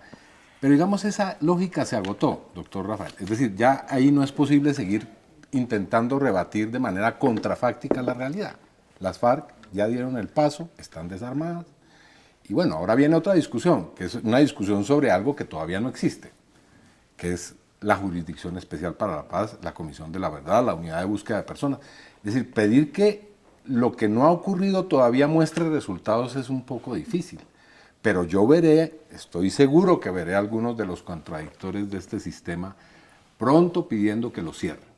Pero digamos, esa lógica se agotó, doctor Rafael. Es decir, ya ahí no es posible seguir intentando rebatir de manera contrafáctica la realidad. Las FARC ya dieron el paso, están desarmadas, y bueno, ahora viene otra discusión, que es una discusión sobre algo que todavía no existe, que es la Jurisdicción Especial para la Paz, la Comisión de la Verdad, la Unidad de Búsqueda de Personas. Es decir, pedir que lo que no ha ocurrido todavía muestre resultados es un poco difícil, pero yo veré, estoy seguro que veré a algunos de los contradictores de este sistema pronto pidiendo que lo cierren.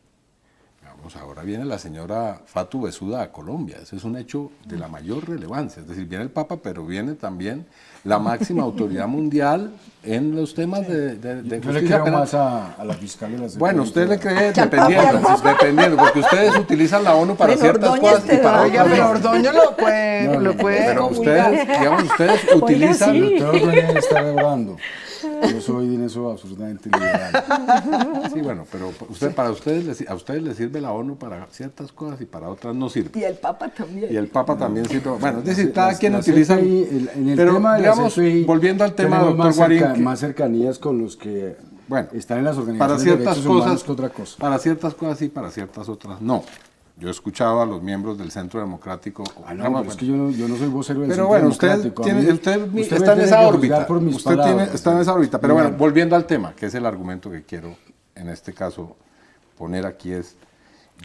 Vamos, ahora viene la señora Fatou Bensouda a Colombia, ese es un hecho de la mayor relevancia, es decir, viene el Papa, pero viene también la máxima autoridad mundial en los temas de Yo justicia le creo penal. más a la fiscal y a la Bueno, usted le cree Papa. dependiendo, porque ustedes utilizan la ONU para Bueno, ciertas Ordóñez cosas y te para da. Oiga, otras pero no. Ordoño lo puede Pero comulgar. ustedes, digamos, ustedes utilizan... sí. Usted Ordóñez está orando. Yo soy en eso absolutamente liberal. Sí, bueno, pero a ustedes les sirve la ONU para ciertas cosas y para otras no sirve. Y el Papa también. Y el Papa también sirve. Bueno, es decir, La- cada quien la utiliza... CPI, en el pero, tema de digamos, la CPI, volviendo al tema, tenemos doctor Guarín, que- más cercanías con los que bueno, están en las para organizaciones de ciertas derechos humanos cosas, que otra cosa. para ciertas cosas sí, para ciertas otras no. Yo he escuchado a los miembros del Centro Democrático... No, pero es que yo no soy vocero del Pero Centro bueno, usted, Democrático. A mí- usted me está en tiene esa que órbita. juzgar por mis Usted palabras, está en sí. esa órbita. Pero bueno, Bien. volviendo al tema, que es el argumento que quiero en este caso poner aquí es,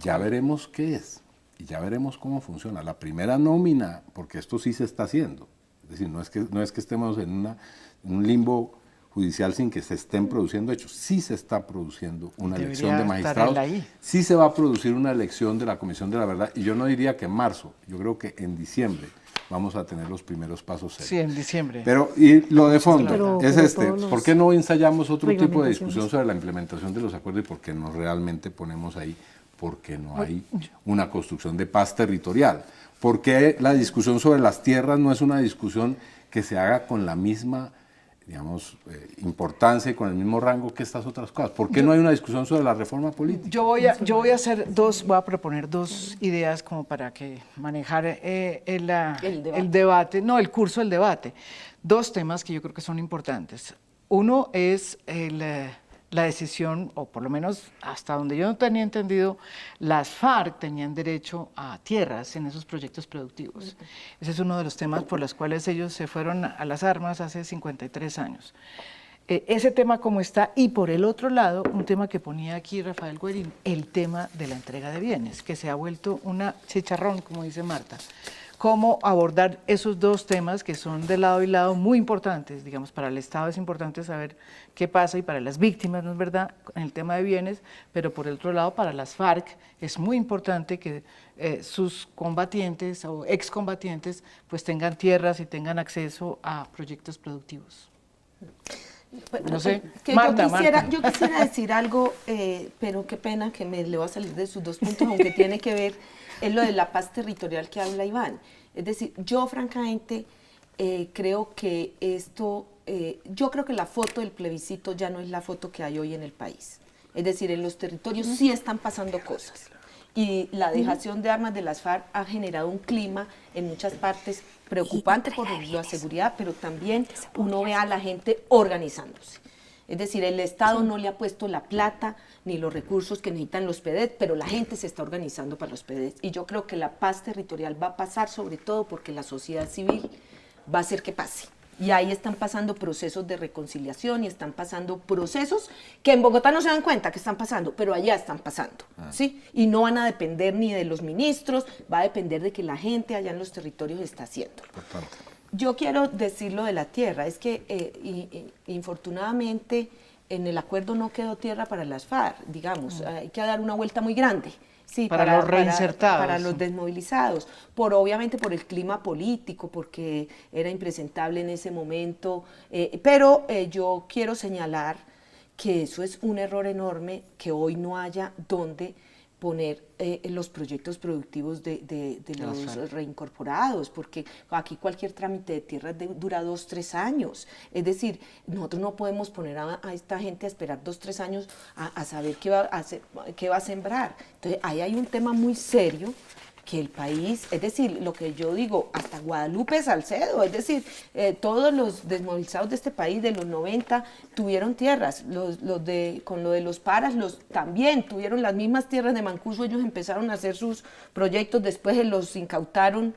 ya veremos qué es y ya veremos cómo funciona. La primera nómina, porque esto sí se está haciendo. Es decir, no es que estemos en un limbo judicial sin que se estén produciendo hechos. Sí se está produciendo una Debería elección de estar magistrados. él ahí. Sí se va a producir una elección de la Comisión de la Verdad, y yo no diría que en marzo, yo creo que en diciembre vamos a tener los primeros pasos serios. Sí, en diciembre. Pero, y lo de fondo Pero es todos los ¿por qué no ensayamos otro tipo de reglamentaciones. discusión sobre la implementación de los acuerdos y por qué no realmente ponemos ahí, porque no hay una construcción de paz territorial? ¿Por qué la discusión sobre las tierras no es una discusión que se haga con la misma, digamos, importancia y con el mismo rango que estas otras cosas? ¿Por qué no hay una discusión sobre la reforma política? Yo voy a proponer dos ideas como para que manejar el debate, no, el curso del debate. Dos temas que yo creo que son importantes. Uno es la decisión, o por lo menos hasta donde yo no tenía entendido, las FARC tenían derecho a tierras en esos proyectos productivos. Ese es uno de los temas por los cuales ellos se fueron a las armas hace 53 años. Ese tema como está, y por el otro lado, un tema que ponía aquí Rafael Guarín, el tema de la entrega de bienes, que se ha vuelto una chicharrón, como dice Marta. Cómo abordar esos dos temas que son de lado y lado muy importantes, digamos, para el Estado es importante saber qué pasa y para las víctimas, ¿no es verdad?, en el tema de bienes, pero por el otro lado, para las FARC es muy importante que sus combatientes o excombatientes pues tengan tierras y tengan acceso a proyectos productivos. No sé, que Marta, yo quisiera decir algo, pero qué pena que me le va a salir de sus dos puntos, aunque tiene que ver en lo de la paz territorial que habla Iván. Es decir, yo francamente creo que yo creo que la foto del plebiscito ya no es la foto que hay hoy en el país. Es decir, en los territorios sí están pasando cosas. Y la dejación de armas de las FARC ha generado un clima en muchas partes preocupante por la seguridad, pero también uno ve a la gente organizándose. Es decir, el Estado no le ha puesto la plata ni los recursos que necesitan los PEDET, pero la gente se está organizando para los PEDET. Y yo creo que la paz territorial va a pasar sobre todo porque la sociedad civil va a hacer que pase. Y ahí están pasando procesos de reconciliación y están pasando procesos que en Bogotá no se dan cuenta que están pasando, pero allá están pasando, ¿sí? Y no van a depender ni de los ministros, va a depender de que la gente allá en los territorios está haciendo. Yo quiero decir lo de la tierra, es que infortunadamente en el acuerdo no quedó tierra para las FARC, digamos, hay que dar una vuelta muy grande. Sí, para los reinsertados. Para los desmovilizados, obviamente por el clima político, porque era impresentable en ese momento, pero yo quiero señalar que eso es un error enorme, que hoy no haya donde poner los proyectos productivos de los reincorporados, porque aquí cualquier trámite de tierra dura 2 o 3 años. Es decir, nosotros no podemos poner a esta gente a esperar 2 o 3 años a saber qué va a sembrar. Entonces, ahí hay un tema muy serio que el país, es decir, lo que yo digo, hasta Guadalupe Salcedo, es decir, todos los desmovilizados de este país de los 90 tuvieron tierras, con lo de los paras también tuvieron las mismas tierras de Mancuso, ellos empezaron a hacer sus proyectos, después los incautaron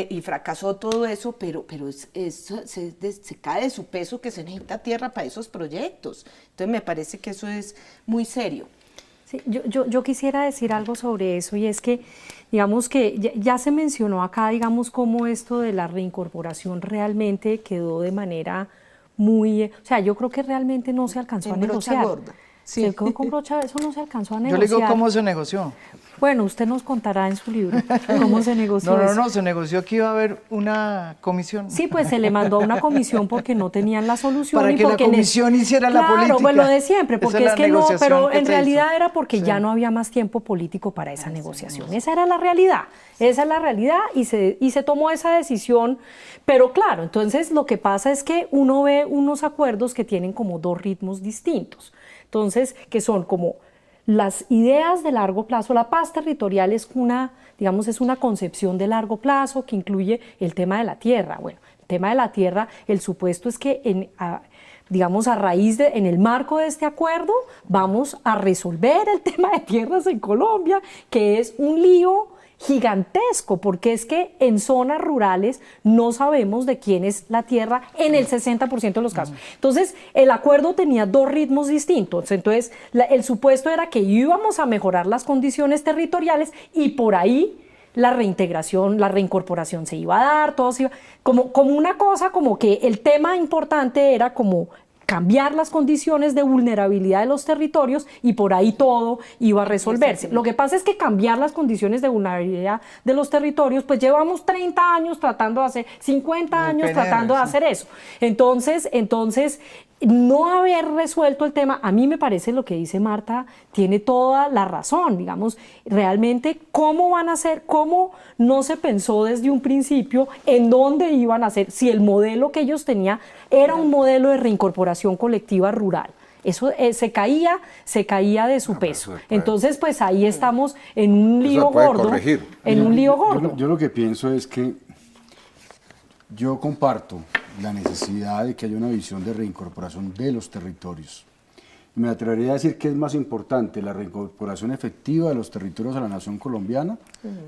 y fracasó todo eso, pero se cae de su peso que se necesita tierra para esos proyectos. Entonces me parece que eso es muy serio. Sí, yo quisiera decir algo sobre eso, y es que, digamos que ya se mencionó acá, digamos, cómo esto de la reincorporación realmente quedó de manera muy, o sea, yo creo que realmente no se alcanzó a negociar. Gorda. Sí, con brocha, eso no se alcanzó a negociar. Yo le digo cómo se negoció. Bueno, usted nos contará en su libro cómo se negoció eso. No, se negoció que iba a haber una comisión. Sí, pues se le mandó a una comisión porque no tenían la solución. Para y que porque la comisión hiciera la política. Claro, pues lo de siempre, porque Esa es que no, pero en realidad hizo. era porque ya no había más tiempo político para esa negociación. Esa era la realidad, esa es la realidad, y se tomó esa decisión. Pero claro, entonces lo que pasa es que uno ve unos acuerdos que tienen como dos ritmos distintos. Entonces, que son como las ideas de largo plazo. La paz territorial es una concepción de largo plazo que incluye el tema de la tierra. Bueno, el tema de la tierra, el supuesto es que en el marco de este acuerdo vamos a resolver el tema de tierras en Colombia, que es un lío gigantesco, porque es que en zonas rurales no sabemos de quién es la tierra en el 60% de los casos. Entonces, el acuerdo tenía dos ritmos distintos. Entonces, el supuesto era que íbamos a mejorar las condiciones territoriales y por ahí la reintegración, la reincorporación se iba a dar, todo se iba, como una cosa, como que el tema importante era como cambiar las condiciones de vulnerabilidad de los territorios y por ahí todo iba a resolverse. Lo que pasa es que cambiar las condiciones de vulnerabilidad de los territorios, pues llevamos 30 años tratando de hacer, 50 años tratando de hacer eso. Entonces, no haber resuelto el tema, a mí me parece lo que dice Marta, tiene toda la razón, digamos, realmente cómo van a ser, cómo no se pensó desde un principio en dónde iban a ser, si el modelo que ellos tenían era un modelo de reincorporación colectiva rural. Eso se caía de su peso. Entonces, pues ahí estamos en un lío gordo. Yo lo que pienso es que yo comparto la necesidad de que haya una visión de reincorporación de los territorios. Me atrevería a decir que es más importante la reincorporación efectiva de los territorios a la nación colombiana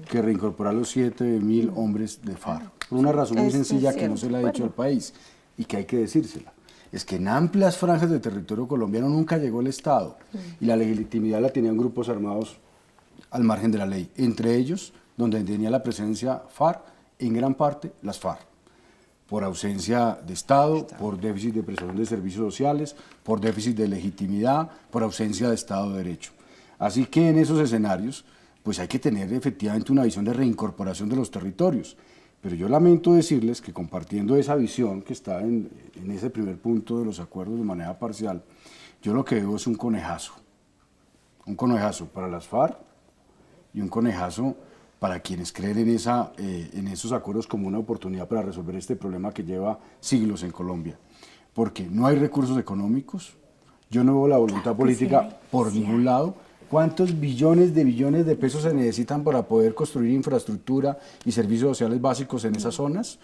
que reincorporar los 7.000 hombres de FARC. Por una razón muy sencilla que no se le ha dicho al país y que hay que decírsela. Es que en amplias franjas de territorio colombiano nunca llegó el Estado y la legitimidad la tenían grupos armados al margen de la ley. Entre ellos, donde tenía la presencia FARC, en gran parte las FARC. Por ausencia de Estado, por déficit de prestación de servicios sociales, por déficit de legitimidad, por ausencia de Estado de Derecho. Así que en esos escenarios, pues hay que tener efectivamente una visión de reincorporación de los territorios. Pero yo lamento decirles que compartiendo esa visión que está en ese primer punto de los acuerdos de manera parcial, yo lo que veo es un conejazo para las FARC y un conejazo para quienes creen en esos acuerdos como una oportunidad para resolver este problema que lleva siglos en Colombia. Porque no hay recursos económicos, yo no veo la voluntad política por ningún lado. ¿Cuántos billones de pesos se necesitan para poder construir infraestructura y servicios sociales básicos en esas zonas?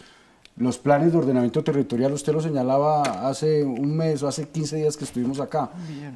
Los planes de ordenamiento territorial, usted lo señalaba hace un mes o hace 15 días que estuvimos acá.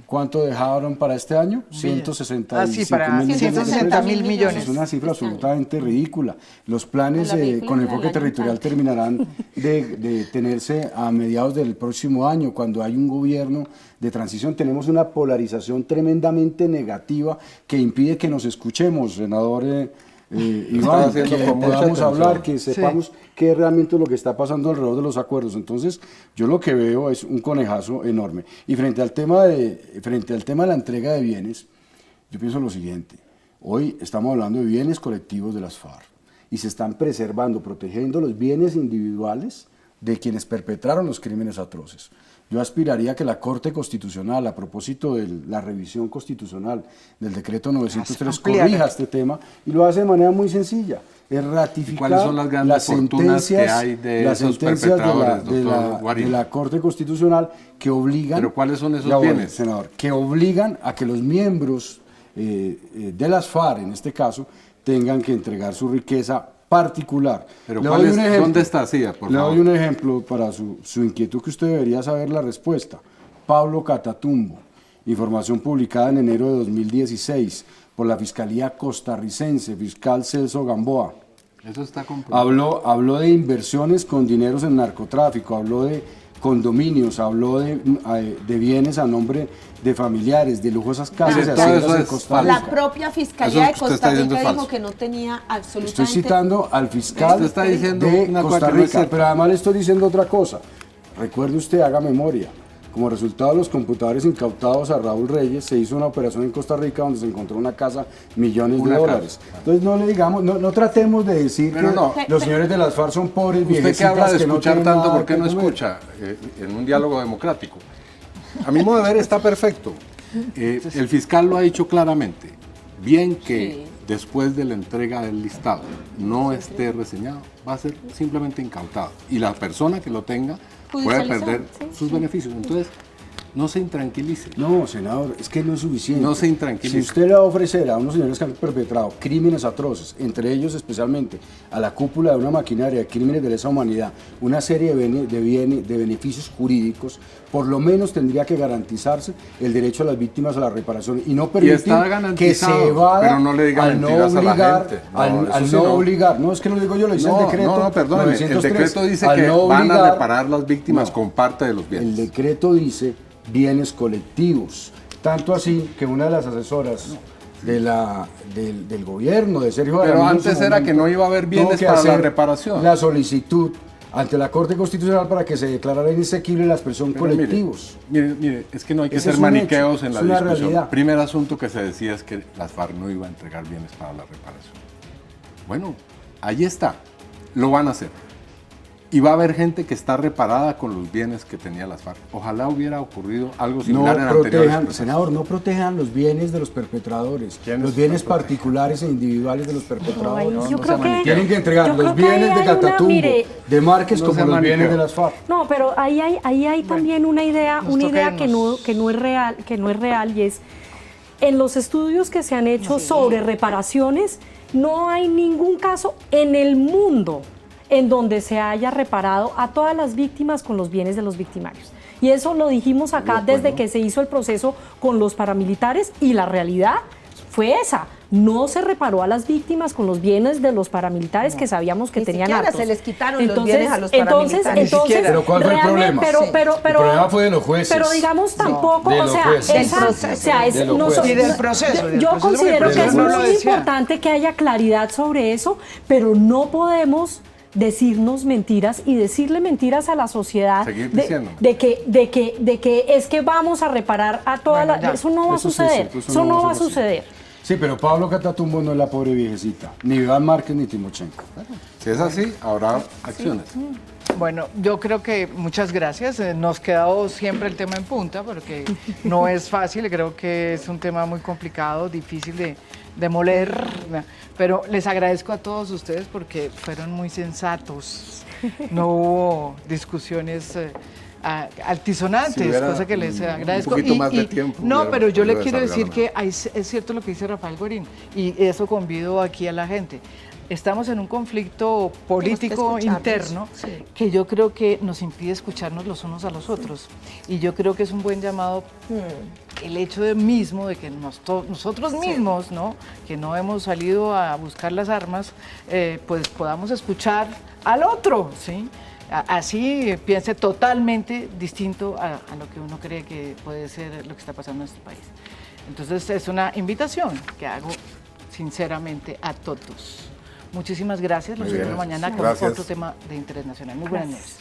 ¿Cuánto dejaron para este año? 160.000 millones. Es una cifra absolutamente ridícula. Los planes con enfoque territorial terminarán de tenerse a mediados del próximo año, cuando hay un gobierno de transición. Tenemos una polarización tremendamente negativa que impide que nos escuchemos, senador Iván, que podamos hablar, que sepamos qué realmente es lo que está pasando alrededor de los acuerdos. Entonces, yo lo que veo es un conejazo enorme. Y frente al tema de la entrega de bienes, yo pienso lo siguiente. Hoy estamos hablando de bienes colectivos de las FARC y se están preservando, protegiendo los bienes individuales de quienes perpetraron los crímenes atroces. Yo aspiraría a que la Corte Constitucional, a propósito de la revisión constitucional del decreto 903, corrija este tema, y lo hace de manera muy sencilla. Es ratificar ¿cuáles son las grandes fortunas que hay de esos perpetradores, de la Corte Constitucional que obligan... ¿Pero cuáles son esos bienes? Senador, que obligan a que los miembros de las FARC, en este caso, tengan que entregar su riqueza particular. Pero ¿dónde está CIA, por Le favor? doy un ejemplo para su inquietud que usted debería saber la respuesta. Pablo Catatumbo, información publicada en enero de 2016 por la Fiscalía Costarricense, fiscal Celso Gamboa. Eso está comprobado. Habló de inversiones con dineros en narcotráfico, habló de condominios, habló de bienes a nombre de familiares, de lujosas casas y haciendas en Costa Rica. La propia Fiscalía de Costa Rica dijo que no tenía absolutamente... Estoy citando al fiscal está diciendo de una cosa Costa que no es Rica, cierta. pero además le estoy diciendo otra cosa. Recuerde usted, haga memoria. Como resultado de los computadores incautados a Raúl Reyes, se hizo una operación en Costa Rica donde se encontró una casa, millones de dólares. Entonces no le digamos, no tratemos de decir que los señores de las FARC son pobres, Usted que habla de escuchar tanto, ¿por qué no comer? escucha en un diálogo democrático? A mi modo de ver está perfecto. El fiscal lo ha dicho claramente. Bien que después de la entrega del listado no esté reseñado, va a ser simplemente incautado. Y la persona que lo tenga puede perder sus beneficios. Entonces, no se intranquilice. No, senador, es que no es suficiente. No se intranquilice. Si usted le va a ofrecer a unos señores que han perpetrado crímenes atroces, entre ellos especialmente a la cúpula de una maquinaria de crímenes de lesa humanidad, una serie de beneficios jurídicos, por lo menos tendría que garantizarse el derecho a las víctimas a la reparación y no permitir que se evada, pero no le diga al no mentiras a la obligar, gente. al no obligar. No, es que lo digo yo, lo dice el decreto. No, perdóneme, el 903, decreto dice al que no van a obligar- reparar las víctimas con parte de los bienes. El decreto dice bienes colectivos, tanto así que una de las asesoras del gobierno de Sergio Pero Jaramillo en su antes era momento que no iba a haber tuvo bienes que para la hacer reparación. la solicitud ante la Corte Constitucional para que se declarara inexequible la expresión Pero colectivos. Mire, es que no hay que Ese ser es un maniqueos hecho, en la es una discusión. realidad. Primer asunto que se decía es que las FARC no iba a entregar bienes para la reparación. Bueno, ahí está, lo van a hacer. Y va a haber gente que está reparada con los bienes que tenía las FARC. Ojalá hubiera ocurrido algo No similar en anteriores protejan, procesos. senador, no protejan los bienes de los perpetradores, ¿Quiénes los bienes protegen? particulares e individuales de los perpetradores. yo creo que Tienen que entregar yo los creo que bienes ahí de hay una- Catatumbo, mire, de Márquez, No como sea los bienes maniqueo. de las FARC. No, pero ahí hay también una idea que no es real y es en los estudios que se han hecho sobre reparaciones no hay ningún caso en el mundo en donde se haya reparado a todas las víctimas con los bienes de los victimarios. Y eso lo dijimos acá desde que se hizo el proceso con los paramilitares y la realidad fue esa. No se reparó a las víctimas con los bienes de los paramilitares que sabíamos que Ni tenían siquiera hartos. se les quitaron los bienes a los paramilitares. Entonces, Pero ¿cuál fue el realmente- problema? El problema fue de los jueces. Pero digamos tampoco, de o los sea, jueces. Y del proceso. yo porque considero el que es proceso no lo muy decía. importante que haya claridad sobre eso, pero no podemos decirnos mentiras y decirle mentiras a la sociedad Seguir de diciendo. que es que vamos a reparar a toda Bueno, ya. eso no va a Eso sí es suceder, cierto, eso no va a suceder. Sí, pero Pablo Catatumbo no es la pobre viejecita, ni Iván Márquez ni Timochenko. Si es así, habrá acciones. Bueno, yo creo que muchas gracias. Nos quedó siempre el tema en punta porque no es fácil. Creo que es un tema muy complicado, difícil de moler. Pero les agradezco a todos ustedes porque fueron muy sensatos. No hubo discusiones altisonantes, Si hubiera cosa que les agradezco. un poquito más de tiempo, no, hubiera pero yo le podido quiero decir desarrollarlo que es cierto lo que dice Rafael Gorín y eso convido aquí a la gente. Estamos en un conflicto político interno que yo creo que nos impide escucharnos los unos a los otros. Y yo creo que es un buen llamado el hecho de que nosotros mismos, ¿no? Que no hemos salido a buscar las armas, pues podamos escuchar al otro, ¿sí? Así piense totalmente distinto a lo que uno cree que puede ser lo que está pasando en este país. Entonces es una invitación que hago sinceramente a todos. Muchísimas gracias. Los vemos mañana con Gracias. otro tema de interés nacional. Muy buenas noches.